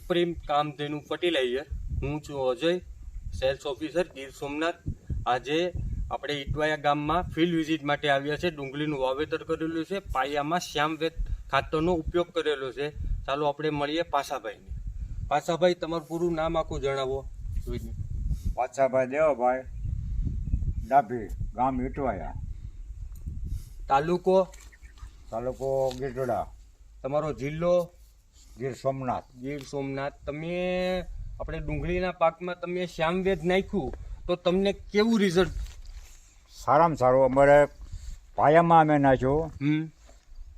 Supreme Kamdhenu fertiliser. હું છું Ajay, cells officer, Gir Somnath. આજે આપણે ઇટવાયા ગામમાં ફિલ્ડ વિઝિટ માટે આવ્યા છે. ડુંગળીનું વાવેતર કરેલું છે. પાયામાં શ્યામવેદ ખાતરનો ઉપયોગ કરેલો છે. ચાલો આપણે મળીએ પાસાભાઈને. પાસાભાઈ, તમારું પૂરું નામ આખું જણાવો. પાછાભાઈ દેવાભાઈ, ડાભી, ગામ ઇટવાયા, તાલુકો? તાલુકો ગીટડા, તમારો જિલ્લો? ગીર સોમનાથ. ગીર સોમનાથ. તમે આપણે ડુંગળીના પાકમાં તમે શ્યામવેદ નાખ્યું તો તમને કેવું રિઝલ્ટ? સારામાં સારું. અમારે પાયામાં અમે નાખ્યું,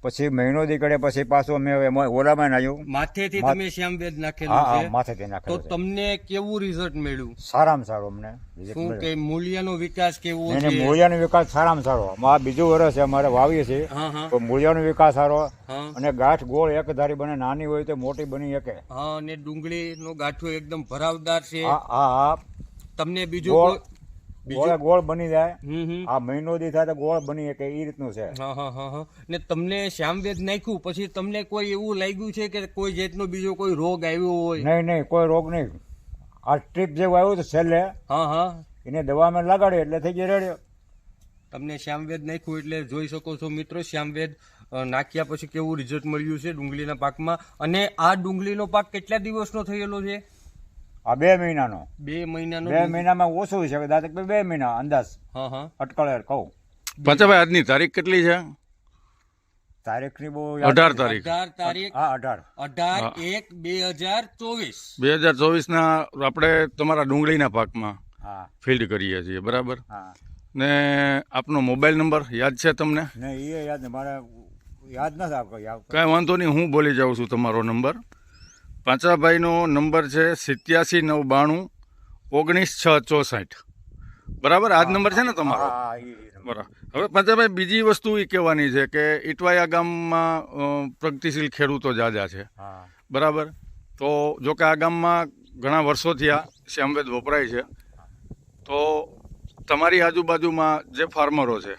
પછી મહિનો દીકડે પછી પાછું અમે એમાં ઓલામાં નાખ્યું. માથેથી તમે શ્યામવેદ નાખેલું હા છે? માથેથી તો નાખેલું છે. તમને કેવું રિઝલ્ટ મળ્યું? સારામાં સારું અમને શું કે મૂલ્યનો વિકાસ કેવો એને છે? મૂળિયાનો વિકાસ સારામાં સારો. આ બીજું વર્ષ છે અમારે વાવીએ છીએ, હા હા તો મૂળિયાનો વિકાસ સારો. હા અને ગાંઠ ગોળ એક ધારી બને, નાની હોય તો મોટી બની શકે. હા. અને ડુંગળીનો ગાંઠો એકદમ ભરાવદાર છે. હા તમને બીજું ગોળ બીજું ગોળ બની જાય. હમ. આ મહિનો દી થાય તો ગોળ બની શકે એ રીતનું છે. હા હા હા હા. ને તમને શ્યામવેદ નાખ્યું પછી તમને કોઈ એવું લાગ્યું છે કે કોઈ જાતનો બીજો કોઈ રોગ આવ્યો હોય? નહીં કોઈ રોગ નહીં. આ ટ્રીપ જેવું આવ્યું તો છેલ્લે હા હા. એને દવા અમે લગાડી એટલે થઈ ગઈ રેડી. તમને શ્યામવેદ નાખ્યું એટલે જોઈ શકો છો મિત્રો, શ્યામવેદ નાખ્યા પછી કેવું રિઝલ્ટ મળ્યું છે ડુંગળીના પાકમાં. અને આ ડુંગળીનો પાક કેટલા દિવસનો થયેલો છે? આ 2 મહિનાનો. 2 મહિનાનો. 2 મહિનામાં ઓછું છે દાદા, 2 મહિના અંદાજ હા હા. અટકળે કહું. પાછાભાઈ, આજની તારીખ કેટલી છે? તારીખની બહુ 18 તારીખ. 18 તારીખ. હા 18. 18/1/2024. 2024 આપણે તમારા ડુંગળીના પાકમાં હા ફિલ્ડ કરીએ છીએ, બરાબર? હા. ને આપનો મોબાઈલ નંબર યાદ છે તમને? નહીં એ યાદ નહીં, મારે યાદ નથી આવતો. કાંઈ વાંધો નહીં, હું બોલી જાઉં છું તમારો નંબર. પાંચાભાઈનો નંબર છે 8792 19 664. બરાબર? આ જ નંબર છે ને તમારો? હા બરાબર. હવે પાંચાભાઈ, બીજી વસ્તુ એ કહેવાની છે કે ઇટવાયા ગામમાં પ્રગતિશીલ ખેડૂતો જાજા છે, હા. બરાબર? તો જો કે આ ગામમાં ઘણા વર્ષોથી આ શ્યામવેદ વપરાય છે, તો તમારી આજુબાજુમાં જે ફાર્મરો છે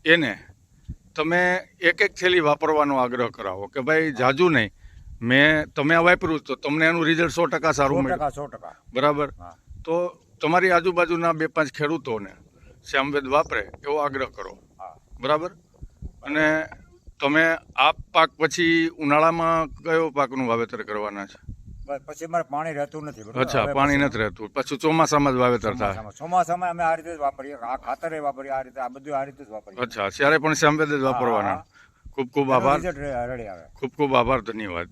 એને તમે એક થેલી વાપરવાનો આગ્રહ કરાવો કે ભાઈ જાજુ નહીં, તમે આ વાપર્યું તો તમને એનું રિઝલ્ટ 100% સારું મળ્યું, 100%. બરાબર? હા. તો તમારી આજુબાજુના 2-5 ખેડૂતોને શ્યામવેદ વાપરે એવો આગ્રહ કરો, હા. બરાબર? અને તમે આ પાક પછી ઉનાળામાં કયો પાકનું વાવેતર કરવાના છે? બસ પછી મારે પાણી રહેતું નથી. બરોબર? અચ્છા, હવે પાણી પછી નથી રહેતું, પછી ચોમાસામાં જ વાવેતર થાય. ચોમાસામાં અમે આ રીતે જ વાપરીએ, આ ખાતર વાપરીએ, આ રીતે, આ બધું આ રીતે જ વાપરીએ. અચ્છા, ત્યારે પણ શ્યામવેદ જ વાપરવાના. ખૂબ ખૂબ આભાર. રિઝલ્ટ રેડી આવે. ખૂબ ખૂબ આભાર, ધન્યવાદ.